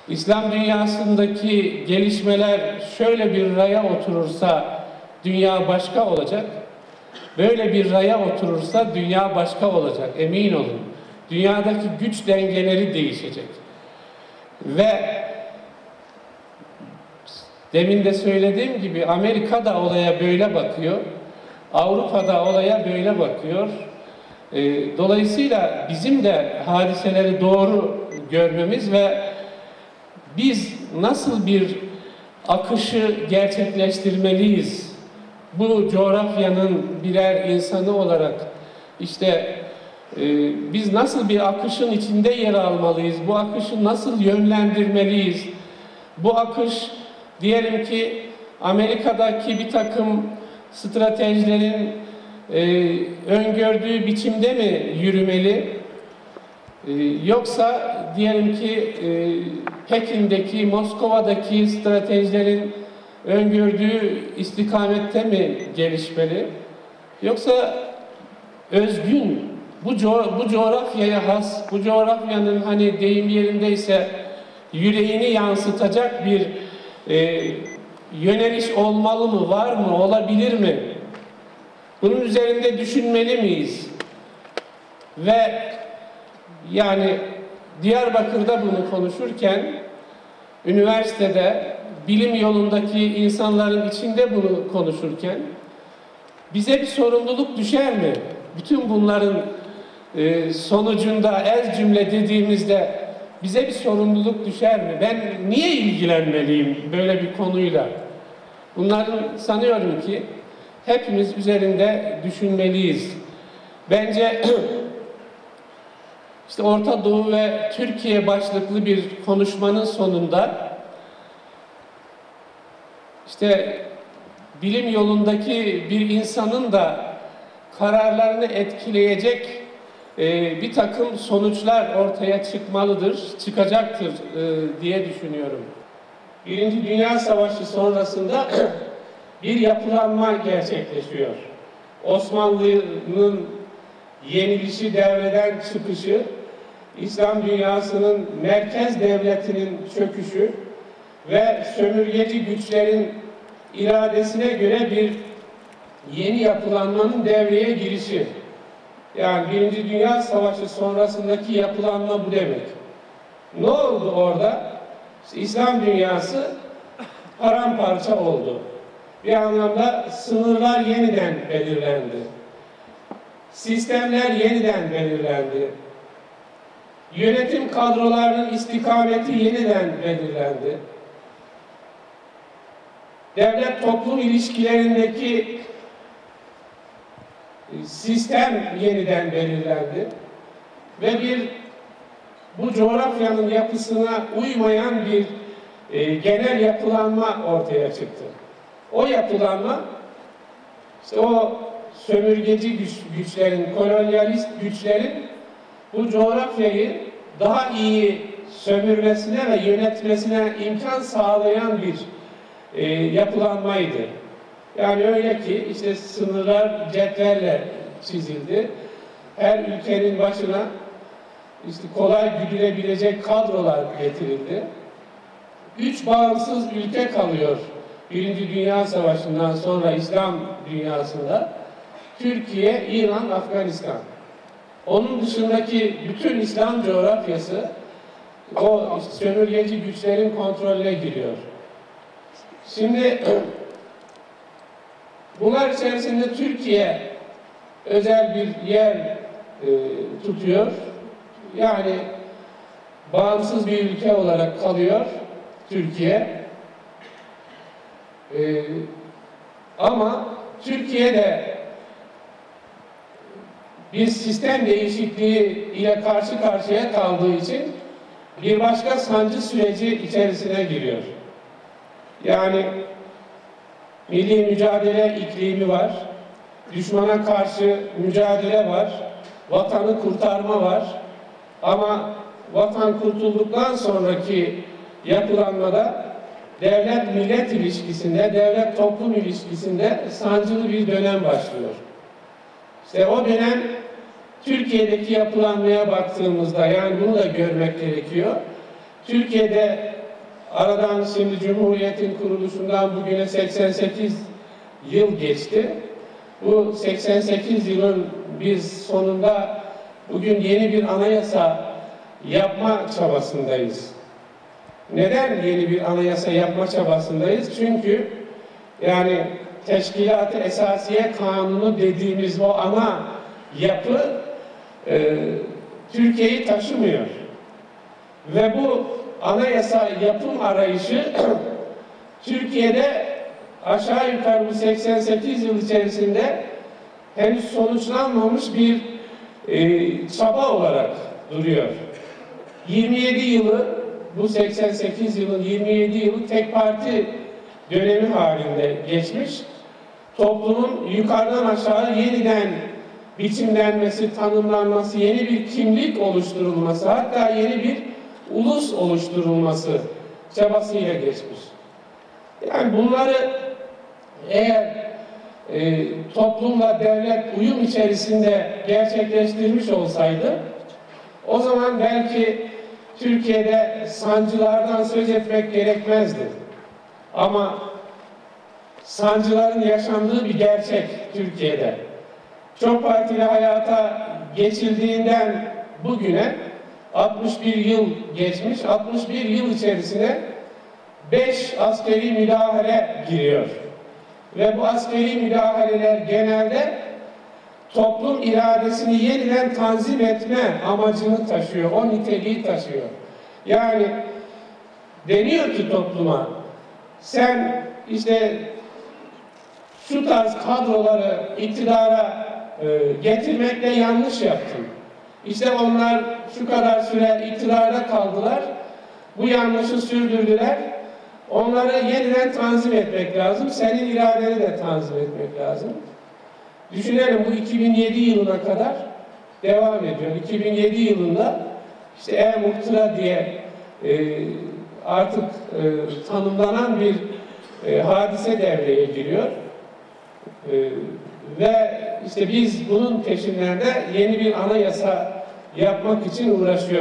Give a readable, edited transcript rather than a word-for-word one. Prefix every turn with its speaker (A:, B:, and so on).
A: İslam dünyasındaki gelişmeler şöyle bir raya oturursa dünya başka olacak. Böyle bir raya oturursa dünya başka olacak. Emin olun. Dünyadaki güç dengeleri değişecek. Ve demin de söylediğim gibi Amerika da olaya böyle bakıyor. Avrupa da olaya böyle bakıyor. Dolayısıyla bizim de hadiseleri doğru görmemiz ve biz nasıl bir akışı gerçekleştirmeliyiz? Bu coğrafyanın birer insanı olarak biz nasıl bir akışın içinde yer almalıyız? Bu akışı nasıl yönlendirmeliyiz? Bu akış diyelim ki Amerika'daki bir takım stratejilerin öngördüğü biçimde mi yürümeli? Yoksa diyelim ki Pekin'deki, Moskova'daki stratejilerin öngördüğü istikamette mi gelişmeli? Yoksa özgün, bu coğrafyaya has, bu coğrafyanın hani deyim yerindeyse yüreğini yansıtacak bir yöneliş olmalı mı, var mı, olabilir mi? Bunun üzerinde düşünmeli miyiz? Ve yani Diyarbakır'da bunu konuşurken, üniversitede, bilim yolundaki insanların içinde bunu konuşurken, bize bir sorumluluk düşer mi? Bütün bunların sonucunda ez cümle dediğimizde bize bir sorumluluk düşer mi? Ben niye ilgilenmeliyim böyle bir konuyla? Bunların sanıyorum ki hepimiz üzerinde düşünmeliyiz. Bence Orta Doğu ve Türkiye başlıklı bir konuşmanın sonunda bilim yolundaki bir insanın da kararlarını etkileyecek bir takım sonuçlar ortaya çıkacaktır diye düşünüyorum. Birinci Dünya Savaşı sonrasında bir yapılanma gerçekleşiyor. Osmanlı'nın yenilişi, devreden çıkışı, İslam dünyasının merkez devletinin çöküşü ve sömürgeci güçlerin iradesine göre bir yeni yapılanmanın devreye girişi. Yani Birinci Dünya Savaşı sonrasındaki yapılanma bu demek. Ne oldu orada? İslam dünyası paramparça oldu. Bir anlamda sınırlar yeniden belirlendi. Sistemler yeniden belirlendi. Yönetim kadrolarının istikameti yeniden belirlendi. Devlet-toplum ilişkilerindeki sistem yeniden belirlendi. Ve bu coğrafyanın yapısına uymayan bir genel yapılanma ortaya çıktı. O yapılanma o sömürgeci güçlerin, kolonyalist güçlerin bu coğrafyayı daha iyi sömürmesine ve yönetmesine imkan sağlayan bir yapılanmaydı. Yani öyle ki sınırlar cetvelle çizildi. Her ülkenin başına kolay güdülebilecek kadrolar getirildi. 3 bağımsız ülke kalıyor Birinci Dünya Savaşı'ndan sonra İslam dünyasında. Türkiye, İran, Afganistan. Onun dışındaki bütün İslam coğrafyası o sömürgeci güçlerin kontrolüne giriyor. Şimdi bunlar içerisinde Türkiye özel bir yer tutuyor. Yani bağımsız bir ülke olarak kalıyor Türkiye. Ama Türkiye'de bir sistem değişikliği ile karşı karşıya kaldığı için bir başka sancı süreci içerisine giriyor. Yani milli mücadele iklimi var, düşmana karşı mücadele var, vatanı kurtarma var. Ama vatan kurtulduktan sonraki yapılanmada devlet-millet ilişkisinde, devlet-toplum ilişkisinde sancılı bir dönem başlıyor. O dönem Türkiye'deki yapılanmaya baktığımızda, yani bunu da görmek gerekiyor. Türkiye'de aradan şimdi Cumhuriyet'in kuruluşundan bugüne 88 yıl geçti. Bu 88 yılın biz sonunda bugün yeni bir anayasa yapma çabasındayız. Neden yeni bir anayasa yapma çabasındayız? Çünkü yani Teşkilat-ı Esasiye Kanunu dediğimiz o ana yapı Türkiye'yi taşımıyor. Ve bu anayasa yapım arayışı Türkiye'de aşağı yukarı bu 88 yıl içerisinde henüz sonuçlanmamış bir çaba olarak duruyor. 27 yılı, bu 88 yılın 27 yılı tek parti dönemi halinde geçmiş. Toplumun yukarıdan aşağı yeniden biçimlenmesi, tanımlanması, yeni bir kimlik oluşturulması, hatta yeni bir ulus oluşturulması çabasıyla geçmiş. Yani bunları eğer toplumla devlet uyum içerisinde gerçekleştirmiş olsaydı, o zaman belki Türkiye'de sancılardan söz etmek gerekmezdi. Ama sancıların yaşandığı bir gerçek Türkiye'de. Çok partili hayata geçildiğinden bugüne 61 yıl geçmiş, 61 yıl içerisine 5 askeri müdahale giriyor. Ve bu askeri müdahaleler genelde toplum iradesini yeniden tanzim etme amacını taşıyor, o niteliği taşıyor. Yani deniyor ki topluma, sen işte şu tarz kadroları iktidara getirmekle yanlış yaptın. İşte onlar şu kadar süre iktidarda kaldılar, bu yanlışı sürdürdüler. Onları yeniden tanzim etmek lazım, senin iradeni de tanzim etmek lazım. Düşünelim, bu 2007 yılına kadar devam ediyor. 2007 yılında işte e-muhtıra diye artık tanımlanan bir hadise devreye giriyor. Ve işte biz bunun peşinden de yeni bir anayasa yapmak için uğraşıyoruz.